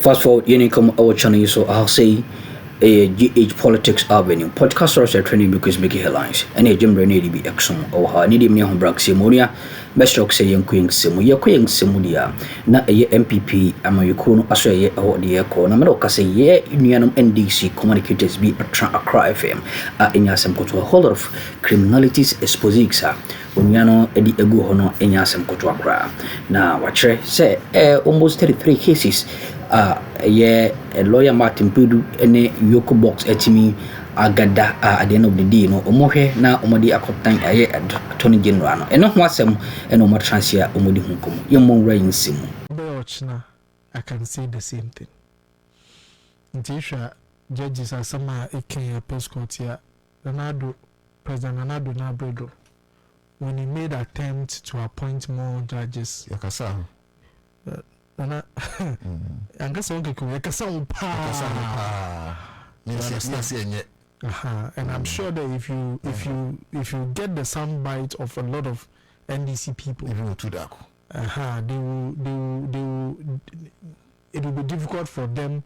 Fast forward, you come our channel, so I'll say a GH Politics Avenue. Podcasters are training because making headlines. And a Jim Renee be action or her needing me on Brack Simonia. Best rock say young Queen Simu, your Queen Simudia. Not a MPP, Amayukuno, Asway, or the EOCO. Namaroka say, yeah, Union NDC communicators be a cry FM. In Yasam to a whole lot of criminalities exposixa. Unyano edi egu hono enyasem koto akra na wachre say almost 33 cases a lawyer Martin Kpebu ene EOCO box etimi agada at the end of the day no omohwe na omodi akotan attorney general no eno ho asem eno mo transia omodi hunkom yemmo wra yinsimu beochna I can say the same thing. Ntisha judges asama eken appeals court ya President Addo na bredo when he made attempt to appoint more judges. Yakasa. And I'm sure that if you get the sound bite of a lot of NDC people, it will be difficult for them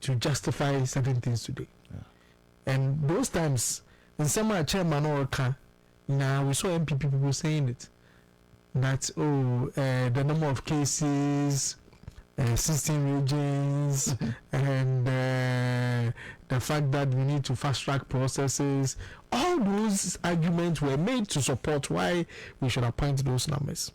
to justify certain things today. Yeah. And those times, in some chairman or now we saw MPP people saying it, that the number of cases, 16 regions, and the fact that we need to fast track processes, all those arguments were made to support why we should appoint those numbers.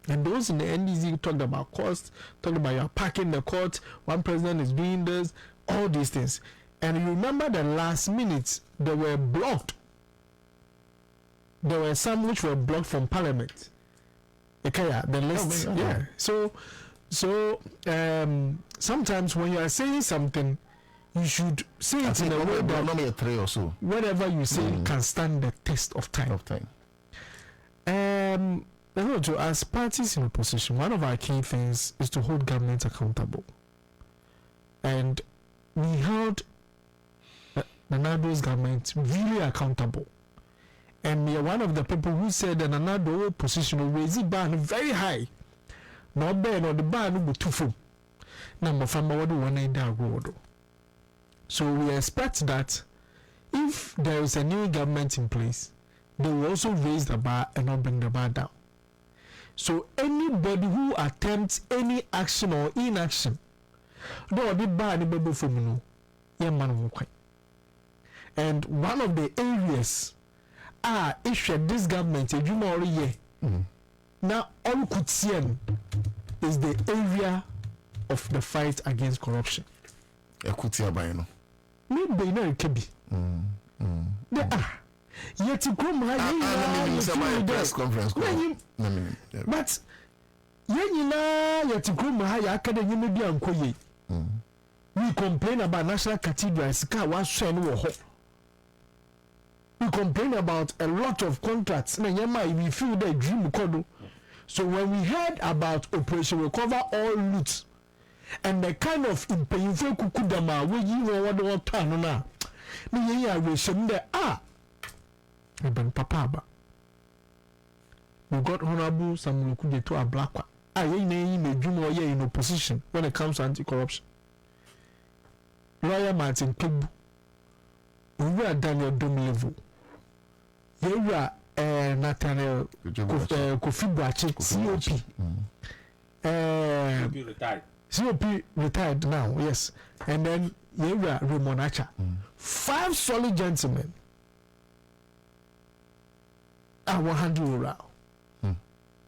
And those in the NDC talked about cost, talked about you're packing the court, one president is doing this, all these things. And you remember the last minute, they were blocked. There were some which were blocked from Parliament. Okay, the list. Yeah. So sometimes when you are saying something, you should say it in a way that normally 3 or so. Whatever you say can stand the test of time. As parties in opposition, one of our key things is to hold government accountable. And we held the Addo's government really accountable. And we are one of the people who said that another position will raise the ban very high. Not bad, or the ban will be too full. Number from what one in that. So we expect that if there is a new government in place, they will also raise the bar and not bring the bar down. So anybody who attempts any action or inaction, though the bar and the from and one of the areas issue this government a juma or year. Now all could see is the area of the fight against corruption. Maybe no it can be. Yet to come press conference. But yet to come academy maybe unkoye. We complain about national cathedrals, we complain about a lot of contracts. We feel the dream code. So when we heard about Operation Recover All Loot and the kind of painful kukudama we you turn now, Papa. We got Honorable Samuel Kude to a black one. In opposition when it comes to anti-corruption. Lawyer Martin Kpebu, we are Daniel Domlevo. You are Nathaniel Kofibwachi, COP. COP retired now, yes. And then you are Raymond Acha. 5 solid gentlemen. I will handle you around.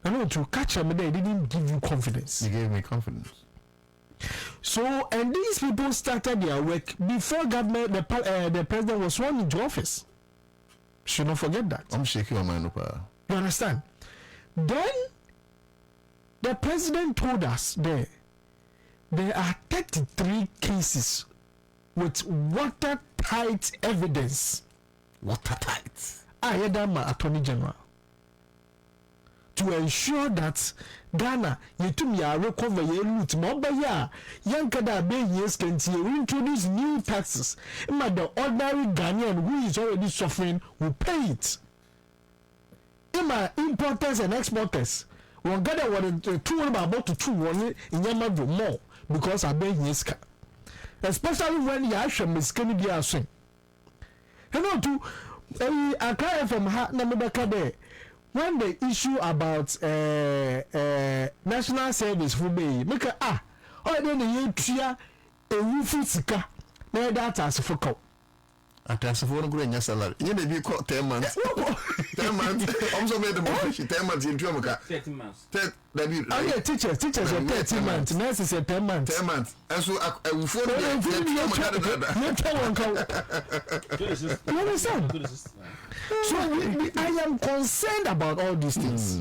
I know to catch them, they didn't give you confidence. They gave me confidence. So, and these people started their work before government, the president was sworn into office. Should not forget that. I'm shaking my mind. You understand? Then, the president told us there are 33 cases with watertight evidence. Watertight? I heard that my attorney general. To ensure that Ghana, you recover your loot, Mobaya, Yankada Bay, yes, can introduce new taxes. But the ordinary Ghanaian who is already suffering will pay it. Importers and exporters will gather what the two about to 2 in Yamadu more because I been yeska. Especially when you actually miskin dia swing. You know to I cry from her number there. When the issue about national service for me, make a then the tria a wufu sika na that as for call. Atasi for no green salary. You may be called 10 months. 10 months. Also made the motion 10 months in Tuamaka. 30 months. Teachers are 30 months. Nurses are 10 months. 10 months. And so I will follow you understand? So I am concerned about all these things.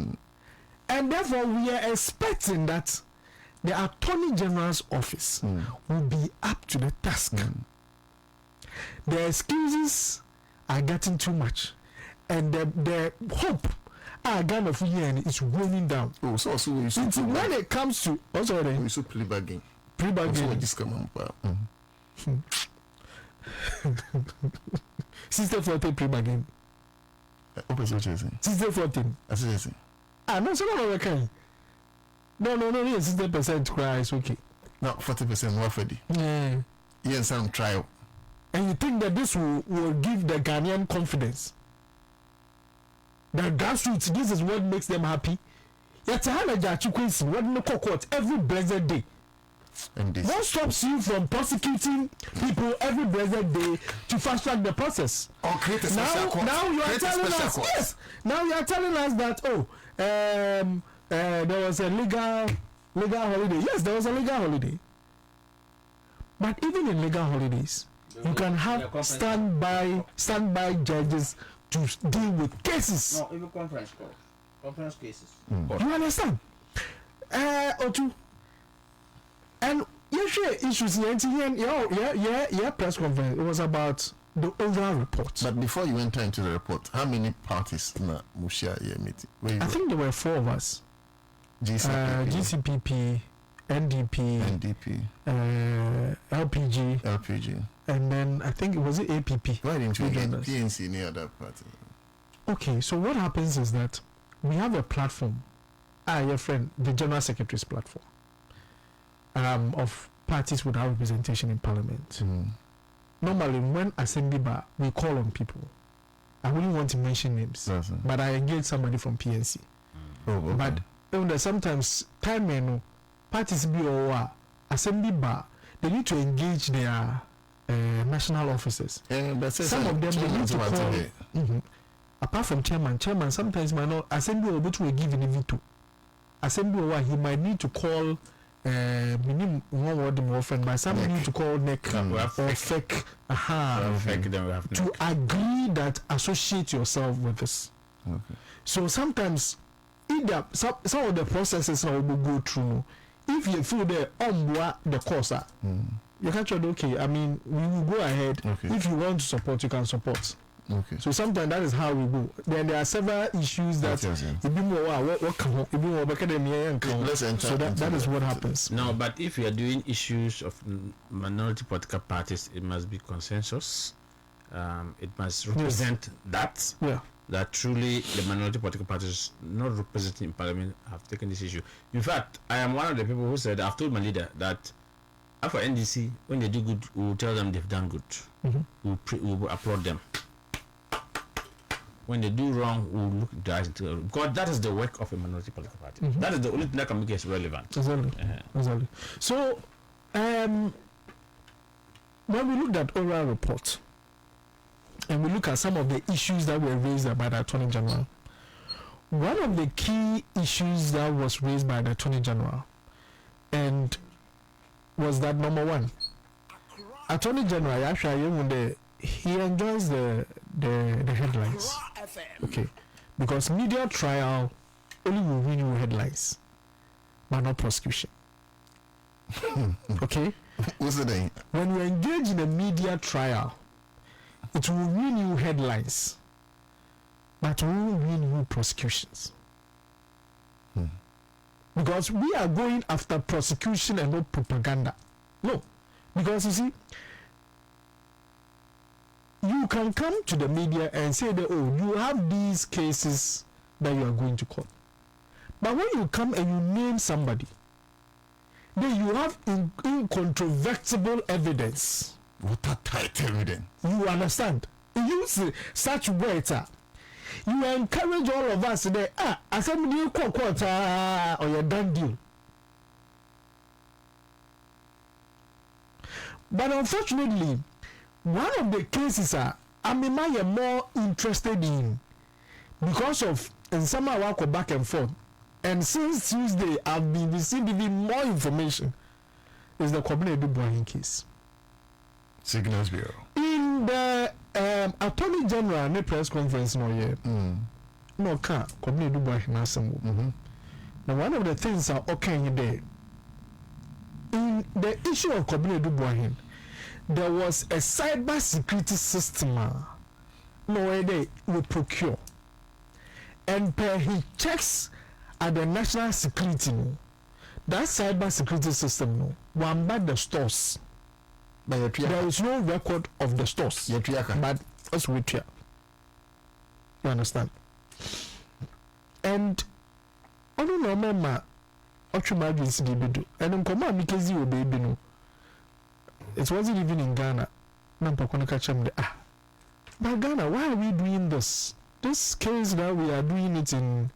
And therefore we are expecting that the Attorney General's office will be up to the task. The excuses are getting too much, and the hope Ghana for year is rolling down. Oh, so when it comes to also we should play bargain. Sister 14 pre-bargain. What is what you're saying? Sister 14. As you say. No, so no, okay. No, yes, 60% cry is okay. No, 40% more for the. Yeah. Yes, some trial. And you think that this will give the Ghanaian confidence? The grassroots, this is what makes them happy. Yet, what no court every blessed day. And this. What stops you from prosecuting people every blessed day to fast track the process? Or create a special court. Now you are telling us, court. yes. Now you are telling us that there was a legal holiday. Yes, there was a legal holiday. But even in legal holidays, you can have standby judges to deal with cases. No, even conference cases. You understand? Otu. And you share issues here. Press conference. It was about the overall report. But before you enter into the report, how many parties na Mushia meeting? I think there were 4 of us. GCPP, NDP, LPG, and then I think it was APP. Why didn't you get PNC near that party? Okay, so what happens is that we have a platform, your friend, the General Secretary's platform, of parties without representation in Parliament. Normally, when assembly bar, we call on people. I wouldn't want to mention names, but I engage somebody from PNC. Okay. But sometimes time parties be or assembly bar, they need to engage their national officers. Some of them they need to call. Apart from chairman sometimes might not assembly or to give in veto. Assembly or he might need to call minimum one word more friend, but some need to call neck or fake. To agree that associate yourself with this. Okay. So sometimes either some of the processes will go through. If you feel the course, you can't try. Okay, I mean, we will go ahead. Okay. If you want to support, you can support. Okay. So sometimes that is how we go. Then there are several issues that Let's enter. so that is what happens. No, but if you are doing issues of minority political parties, it must be consensus. It must represent that. Yeah. That truly the minority political parties not represented in Parliament have taken this issue. In fact, I am one of the people who said, I've told my leader that after NDC, when they do good, we will tell them they've done good. We will applaud them. When they do wrong, we will look into it. Because that is the work of a minority political party. That is the only thing that can make it relevant. Exactly. So, when we looked at oral report, and we look at some of the issues that were raised by the Attorney General, one of the key issues that was raised by the Attorney General and was that number one, Attorney General actually he enjoys the headlines. Okay. Because media trial only will win you headlines, but not prosecution. Okay? What's the name? When you engage in a media trial, it will win you headlines, but it won't win you prosecutions. Because we are going after prosecution and not propaganda. No. Because you see, you can come to the media and say that, oh, you have these cases that you are going to court. But when you come and you name somebody, then you have incontrovertible evidence. Watertight evidence. You understand? You use such words. You encourage all of us today. As somebody or you're done deal. But unfortunately, one of the cases I am more interested in because of and somehow I go back and forth. And since Tuesday, I've been receiving more information. Is the Kpebu case? Signals Bureau. In the Attorney General ne press conference no year. No car Kpebu na now one of the things are okay there. In the issue of Kpebu, there was a cyber security system no way they will procure. And per he checks at the national security, that cyber security system, one by the stores. But there is no record of the stores. But that's with you. You understand? And I don't know, Mama, what you might be do. And in command because you baby no. It wasn't even in Ghana. But Ghana, why are we doing this? This case that we are doing it in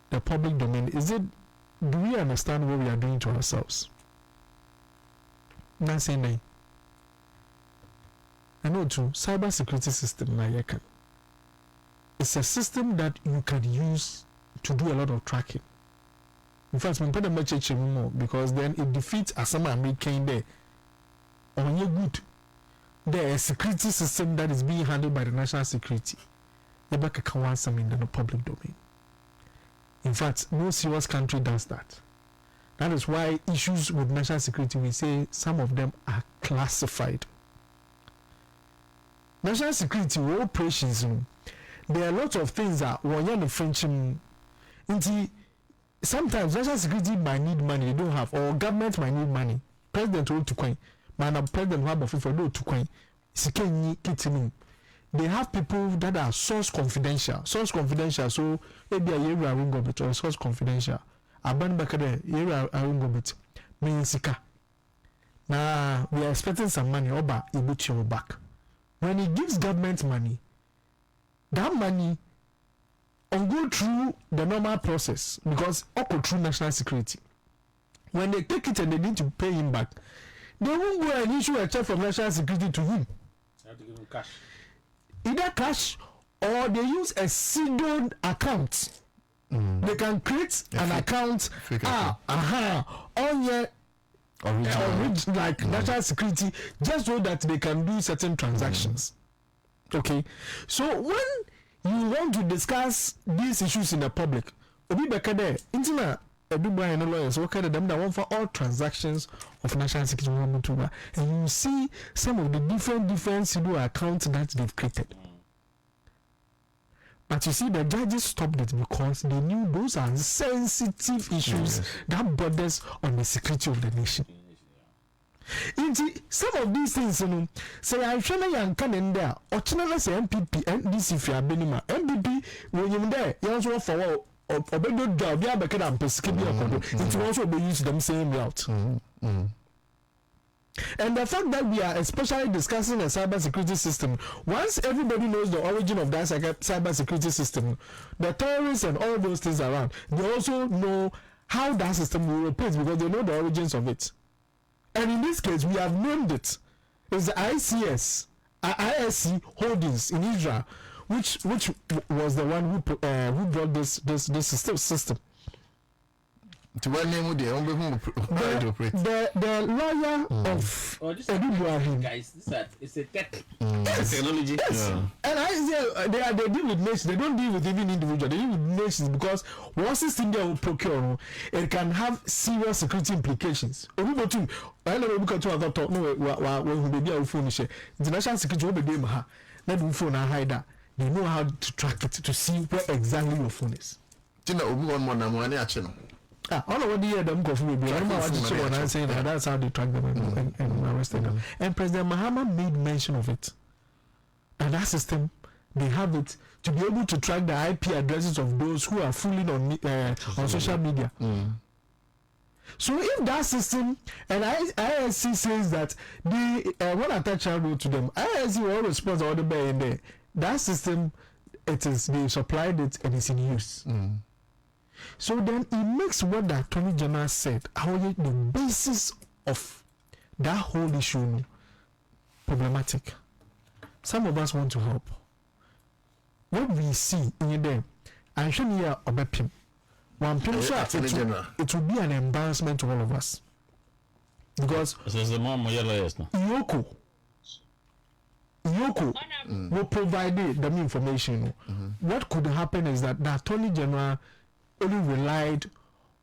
the public domain, do we understand what we are doing to ourselves? Not saying that. I know too, cyber security system it's a system that you can use to do a lot of tracking. In fact, we put a much more because then it defeats Asama American there. On your good, there is a security system that is being handled by the national security. You back some in the public domain. In fact, no serious country does that. That is why issues with national security, we say some of them are classified. National security operations, there are a lot of things that when the French, sometimes national security might need money they don't have, or government might need money. President will to coin, man, president will have for do to coin. They have people that are source confidential. So maybe a year around go bit or source confidential. Aban back there, year around go bit. Meansika. Now we are expecting some money over a back. When he gives government money, that money will go through the normal process because go through national security. When they take it and they need to pay him back, they won't go and issue a check from national security to him. They have to give him cash. Either cash or they use a sealed account. They can create an account on your original like national security just so that they can do certain transactions. Okay, so when you want to discuss these issues in the public, obi bekade intina Dubai and lawyers work at them that one for all transactions of national security and you see some of the different pseudo accounts that they've created. But you see, the judges stopped it because they knew those are sensitive issues that borders on the security of the nation. Some of these things, say I'm sure you can in there, or channel say MPP, NDC if you are Benima, MPP, when you're there, you also follow or better job, you are better than Pesquibia, it will also be used them same route. And the fact that we are especially discussing a cyber security system, once everybody knows the origin of that cyber security system, the terrorists and all those things around, they also know how that system will operate because they know the origins of it. And in this case, we have named it. It's the ISC Holdings in Israel, which was the one who brought this system. To what name would the lawyer of Edinburgh guys, it's a tech technology. Yes. Yeah. And I say they deal with nations. They don't deal with even individuals. They deal with nations because once this thing they will procure, it can have serious security implications. International security will be doing let them phone and hide that. They know how to track it to see where exactly your phone is. All of the year them go for me. I don't know what to say when I say that. That's how they track them and arrested them. And President Mahama made mention of it. And that system, they have it to be able to track the IP addresses of those who are fooling on social media. So if that system, and ISC says that the when Atacha wrote to them, ISC will respond all the way in there. That system, they supplied it and it's in use. So then it makes what the Attorney General said, the basis of that whole issue problematic. Some of us want to help. What we see in there, I should hear about him. It will be an embarrassment to all of us. Because EOCO will provide the information. What could happen is that the Attorney General only relied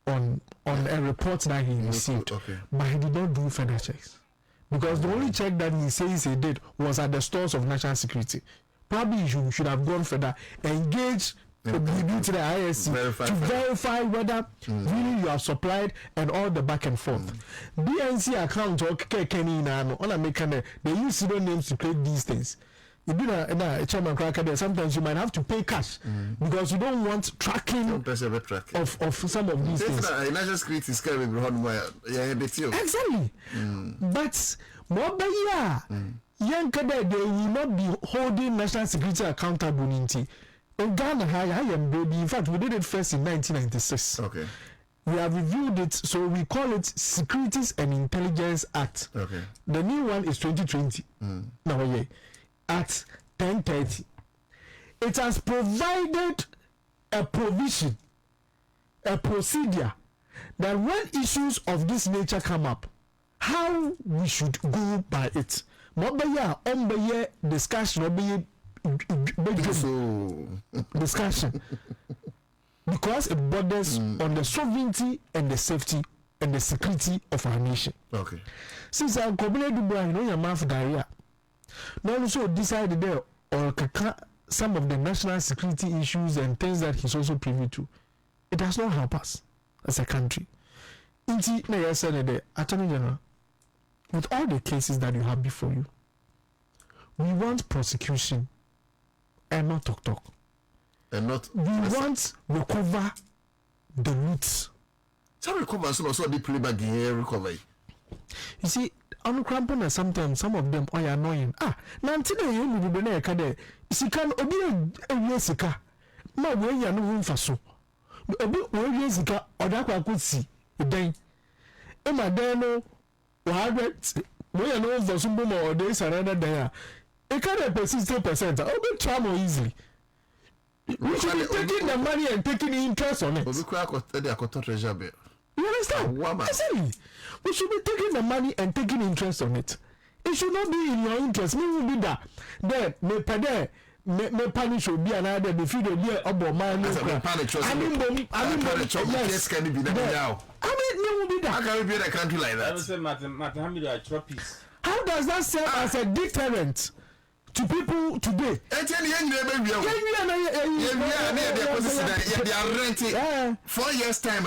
on a report that he received, but he did not do further checks. Because the only check that he says he did was at the stores of national security. Probably you should have gone further, engage to the ISC to verify whether really you have supplied and all the back and forth. BNC account or they use pseudonyms to create these things. Sometimes you might have to pay cash because you don't want tracking of some of these things. Exactly. But they will not be holding national security accountable. In Ghana, in fact, we did it first in 1996. Okay. We have reviewed it, so we call it Securities and Intelligence Act. Okay. The new one is 2020. At 10:30. It has provided a provision, a procedure that when issues of this nature come up, how we should go by it. Discussion discussion because it borders on the sovereignty and the safety and the security of our nation. Okay. Since our community your mouth diarrhea. Now also decided there or some of the national security issues and things that he's also privy to. It does not help us as a country. Attorney General, with all the cases that you have before you, we want prosecution and not talk. And not we want recover the roots. Some recover also the play back here recover. You see, on crampon sometimes some of them are annoying. Nantina you will be there kade. Sika obi e sika. Ma we ya no mfa so. Obi we sika oda kwa kwusi den. E ma den no wa we ya no mfa so bo ma ode sarada den. It can be 60%. I'll be travel easily. We should be taking the money and taking interest on it. You understand? Exactly. We should be taking the money and taking interest on it. It should not be in your interest. Me will be that. Then me pay me punish will be another. The feed will be about my no. I mean, yes. Can be that now. I mean, me will be that. How can we be in a country like that? How does that serve as a deterrent to people today? They are renting 4 years time,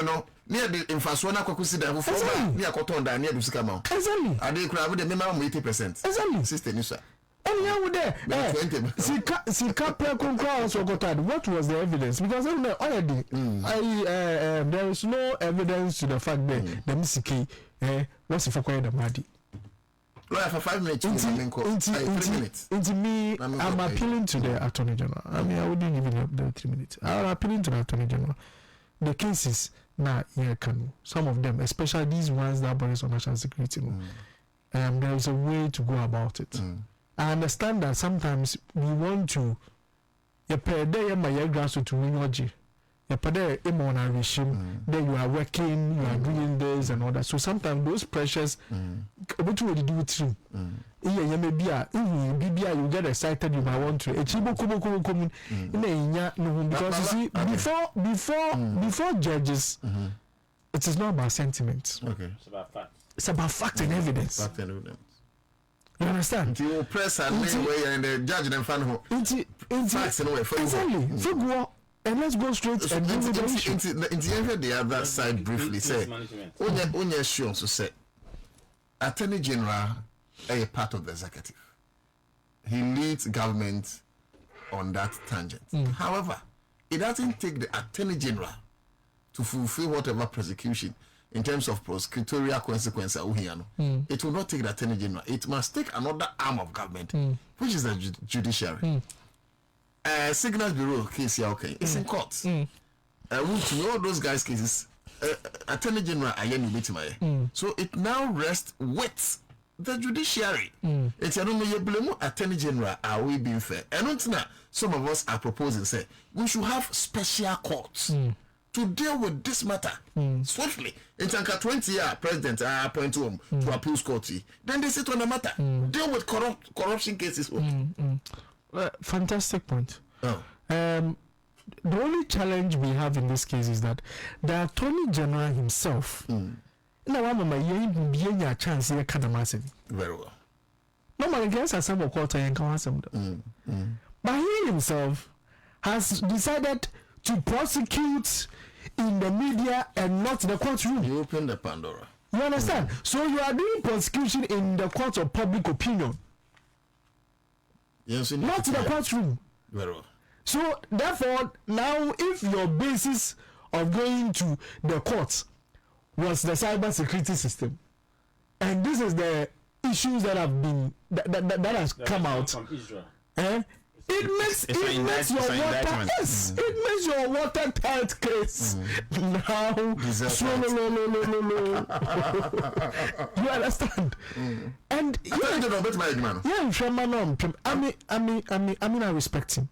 near the infrastructure consider for near cotton down near the Sicamo. Exactly. Are they crowd the minimum 80%? Exactly. Sister Nisa. And you there. What was the evidence? Because already there is no evidence to the fact that the Missiki was if acquired the Madi. Lawyer for 5 minutes. 3 minutes. Into me, I'm appealing to the Attorney General. I mean, I wouldn't give you the 3 minutes. I'm appealing to the Attorney General. The cases now some of them, especially these ones that borders on national security, there is a way to go about it. I understand that sometimes we want to then you are working, you are doing this and all that. So sometimes those pressures what you do it through. You get excited, you might want to because you see before judges it is not about sentiments. Okay. It's about fact and evidence. Fact and evidence. You understand? You press and and the judge and fan who facts and way for you. And let's go straight and deal with the issue. The other side briefly say Onye Shion so say Attorney General is a part of the executive. He leads government on that tangent. However, it doesn't take the Attorney General to fulfill whatever prosecution in terms of prosecutorial consequences, it will not take the Attorney General. It must take another arm of government, which is the judiciary. Signals Bureau case, okay, it's in court. All those guys' cases, Attorney General so it now rests with the judiciary. It's Attorney General, are we being fair? And some of us are proposing, say, we should have special courts to deal with this matter swiftly. In 20-year president appoint to appeals court, then they sit on the matter, deal with corruption cases. Fantastic point. The only challenge we have in this case is that the Attorney General himself, a chance very well. Normally, guys are some quarter and but he himself has decided to prosecute in the media and not the courtroom. You open the Pandora. You understand? So you are doing prosecution in the court of public opinion. Yes, not in the courtroom. Very well. So therefore, now if your basis of going to the court was the cyber security system, and this is the issues that have been that has come out, it makes your watertight case now. You understand? And I respect him.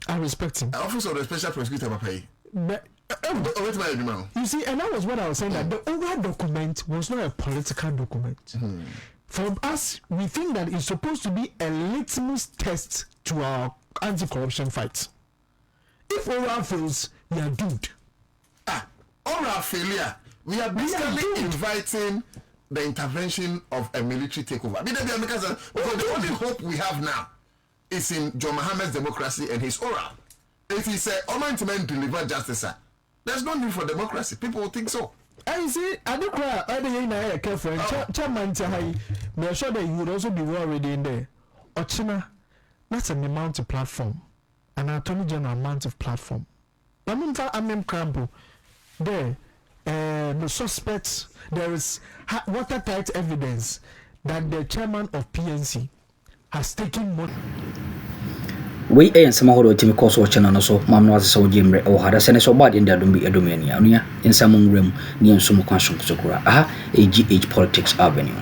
I respect him. Office of the Special Prosecutor pay. You see, and that was what I was saying, that the overall document was not a political document. For us, we think that it's supposed to be a litmus test to our anti-corruption fight. If oral fails, we are doomed. Oral failure, we are basically inviting the intervention of a military takeover. Because the only hope we have now is in John Mahama's democracy and his oral. If he said, "Oman deliver justice," there's no need for democracy. People will think so. I see, I don't cry. I don't careful. Chairman Tahai, I'm sure that you would also be already in there. Ochina, that's an amount of platform, an Attorney General amount of platform. I'm Crampo. There, the suspects, there is watertight evidence that the chairman of PNC has taken money. We ain't some hold to me cause watching on so mamma was so jimre or had a sense of bad in the Dumbi Edomania in some room near some consum sukura. AGH Politics Avenue.